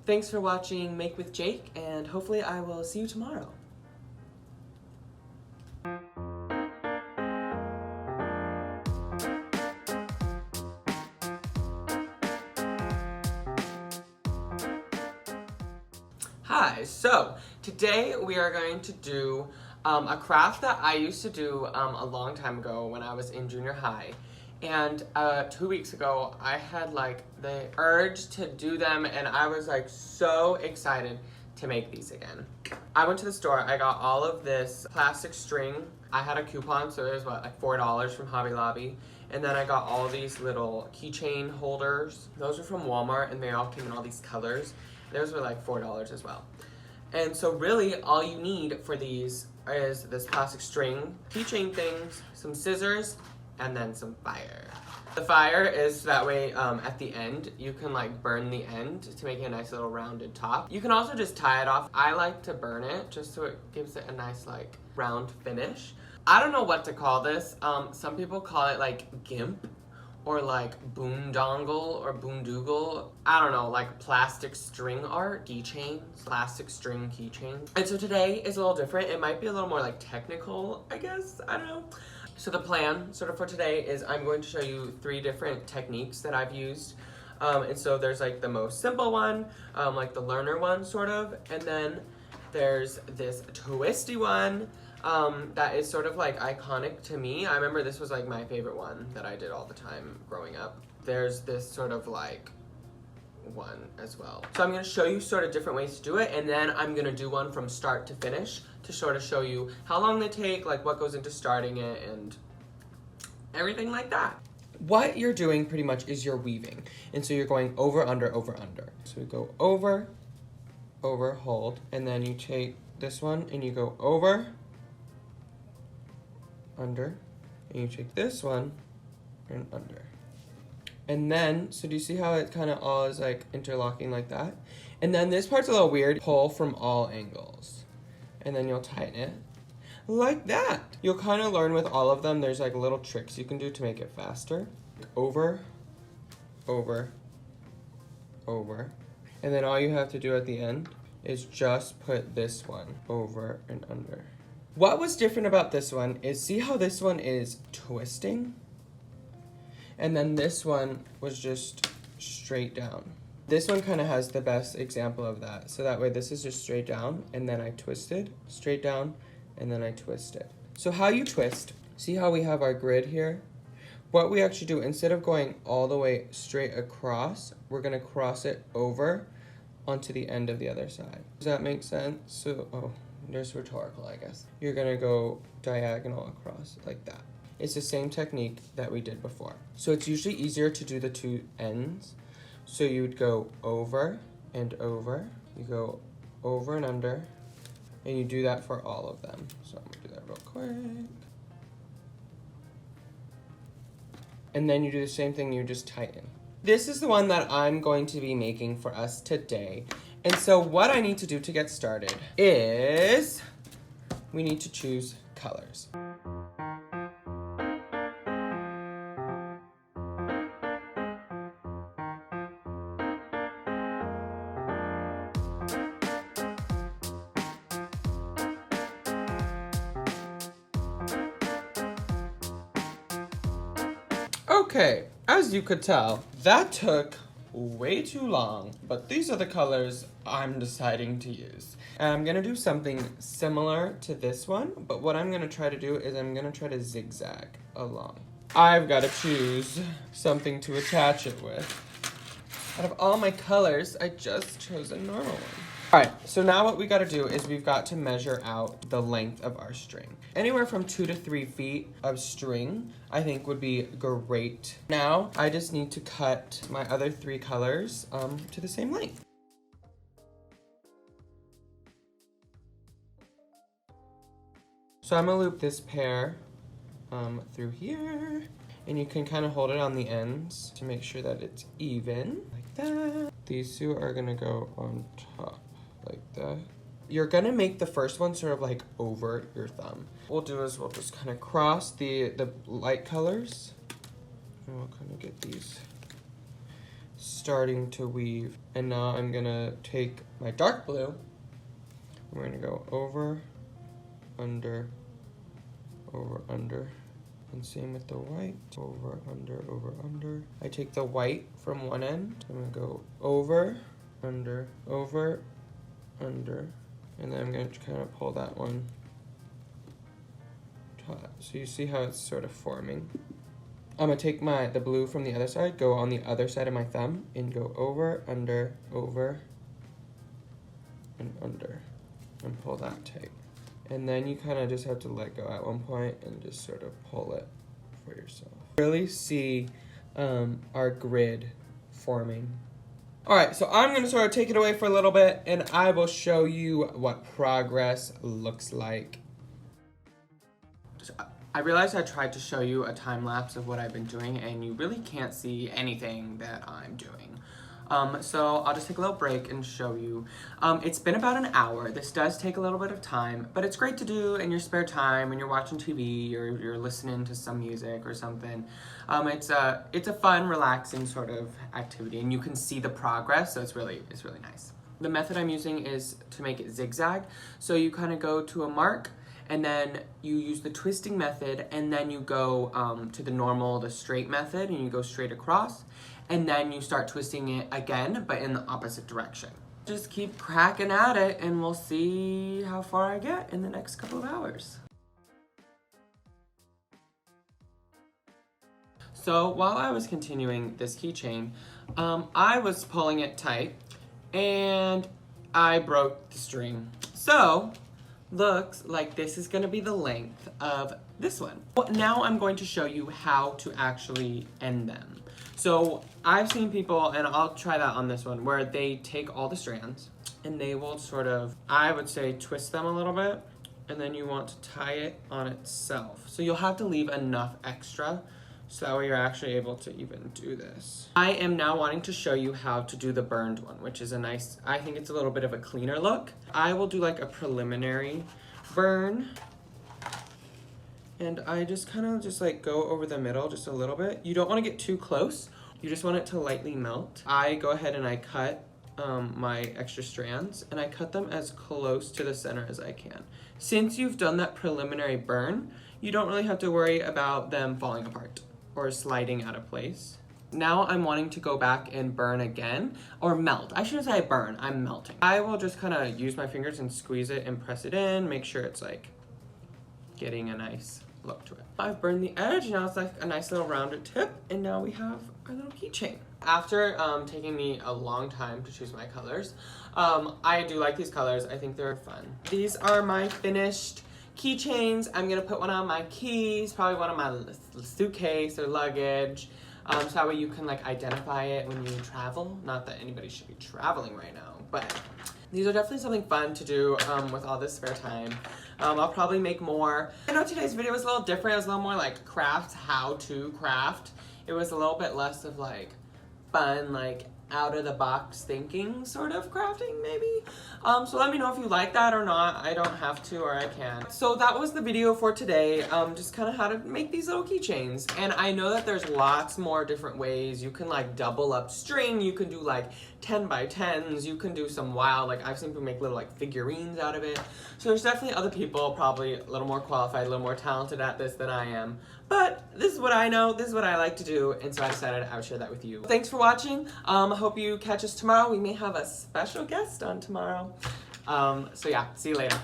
Thanks for watching Make with Jake, and hopefully I will see you tomorrow. Hi, so today we are going to do a craft that I used to do a long time ago when I was in junior high. And 2 weeks ago, I had like the urge to do them, and I was like so excited to make these again. I went to the store, I got all of this plastic string. I had a coupon, so it was what, like $4 from Hobby Lobby. And then I got all these little keychain holders. Those are from Walmart, and they all came in all these colors. Those were like $4 as well. And so really all you need for these is this plastic string, keychain things, some scissors, and then some fire. The fire is that way at the end, you can like burn the end to make it a nice little rounded top. You can also just tie it off. I like to burn it just so it gives it a nice like round finish. I don't know what to call this. Some people call it like GIMP or like boondongle or boondoogle. I don't know, like plastic string art, keychains, plastic string keychains. And so today is a little different. It might be a little more like technical, I guess, I don't know. So the plan sort of for today is I'm going to show you 3 different techniques that I've used. And so there's like the most simple one, like the learner one sort of, and then there's this twisty one that is sort of like iconic to me. I remember this was like my favorite one that I did all the time growing up. There's this sort of like one as well. So I'm going to show you sort of different ways to do it, and then I'm going to do one from start to finish to sort of show you how long they take, like what goes into starting it, and everything like that. What you're doing pretty much is you're weaving, and so you're going over, under, over, under. So we go over, over, hold, and then you take this one and you go over, under, and you take this one and under. And then, so do you see how it kind of all is like interlocking like that? And then this part's a little weird. Pull from all angles. And then you'll tighten it like that. You'll kind of learn with all of them. There's like little tricks you can do to make it faster. Over, over, over. And then all you have to do at the end is just put this one over and under. What was different about this one is, see how this one is twisting? And then this one was just straight down. This one kind of has the best example of that. So that way this is just straight down, and then I twisted, straight down, and then I twist it. So how you twist, see how we have our grid here? What we actually do, instead of going all the way straight across, we're gonna cross it over onto the end of the other side. Does that make sense? So, oh, there's rhetorical, I guess. You're gonna go diagonal across like that. It's the same technique that we did before. So it's usually easier to do the 2 ends. So you would go over and over. You go over and under. And you do that for all of them. So I'm gonna do that real quick. And then you do the same thing, you just tighten. This is the one that I'm going to be making for us today. And so what I need to do to get started is we need to choose colors. Okay, as you could tell, that took way too long, but these are the colors I'm deciding to use. And I'm gonna do something similar to this one, but what I'm gonna try to do is I'm gonna try to zigzag along. I've gotta choose something to attach it with. Out of all my colors, I just chose a normal one. All right, so now what we gotta do is we've got to measure out the length of our string. Anywhere from 2 to 3 feet of string, I think would be great. Now, I just need to cut my other 3 colors to the same length. So I'm gonna loop this pair through here, and you can kind of hold it on the ends to make sure that it's even, like that. These 2 are gonna go on top. Like that. You're gonna make the first one sort of like over your thumb. What we'll do is we'll just kind of cross the light colors, and we'll kind of get these starting to weave. And now I'm gonna take my dark blue. We're gonna go over, under, over, under. And same with the white, over, under. I take the white from one end. I'm gonna go over, under, and then I'm gonna kind of pull that one taut. So you see how it's sort of forming. I'm gonna take the blue from the other side, go on the other side of my thumb, and go over, under, and under, and pull that tight. And then you kind of just have to let go at one point and just sort of pull it for yourself. Really see our grid forming. All right, so I'm gonna sort of take it away for a little bit and I will show you what progress looks like. I realized I tried to show you a time lapse of what I've been doing and you really can't see anything that I'm doing. So I'll just take a little break and show you. It's been about an hour. This does take a little bit of time, but it's great to do in your spare time when you're watching TV or you're listening to some music or something. It's a fun, relaxing sort of activity and you can see the progress, so it's really nice. The method I'm using is to make it zigzag. So you kind of go to a mark and then you use the twisting method and then you go to the straight method and you go straight across. And then you start twisting it again, but in the opposite direction. Just keep cracking at it and we'll see how far I get in the next couple of hours. So while I was continuing this keychain, I was pulling it tight and I broke the string. So looks like this is gonna be the length of this one. Now I'm going to show you how to actually end them. So I've seen people, and I'll try that on this one, where they take all the strands and they will sort of, I would say, twist them a little bit, and then you want to tie it on itself. So you'll have to leave enough extra so that way you're actually able to even do this. I am now wanting to show you how to do the burned one, which is a nice, I think it's a little bit of a cleaner look. I will do like a preliminary burn. And I just kind of just like go over the middle just a little bit. You don't want to get too close. You just want it to lightly melt. I go ahead and I cut my extra strands and I cut them as close to the center as I can. Since you've done that preliminary burn, you don't really have to worry about them falling apart or sliding out of place. Now I'm wanting to go back and burn again, or melt. I shouldn't say burn, I'm melting. I will just kind of use my fingers and squeeze it and press it in, make sure it's like getting a nice look to it. I've burned the edge, now it's like a nice little rounded tip, and now we have our little keychain. After taking me a long time to choose my colors, I do like these colors. I think they're fun. These are my finished keychains. I'm gonna put one on my keys, probably one on my suitcase or luggage, so that way you can like identify it when you travel. Not that anybody should be traveling right now, but these are definitely something fun to do with all this spare time. I'll probably make more. I know today's video was a little different. It was a little more like crafts, how to craft. It was a little bit less of like fun, like out of the box thinking sort of crafting maybe. So let me know if you like that or not. I don't have to, or I can. So that was the video for today. Just kind of how to make these little keychains. And I know that there's lots more different ways. You can like double up string. You can do like 10 by 10s. You can do some wild, like I've seen people make little like figurines out of it. So there's definitely other people probably a little more qualified, a little more talented at this than I am. But this is what I know, this is what I like to do, and so I decided I would share that with you. Thanks for watching. I hope you catch us tomorrow. We may have a special guest on tomorrow. So yeah, see you later.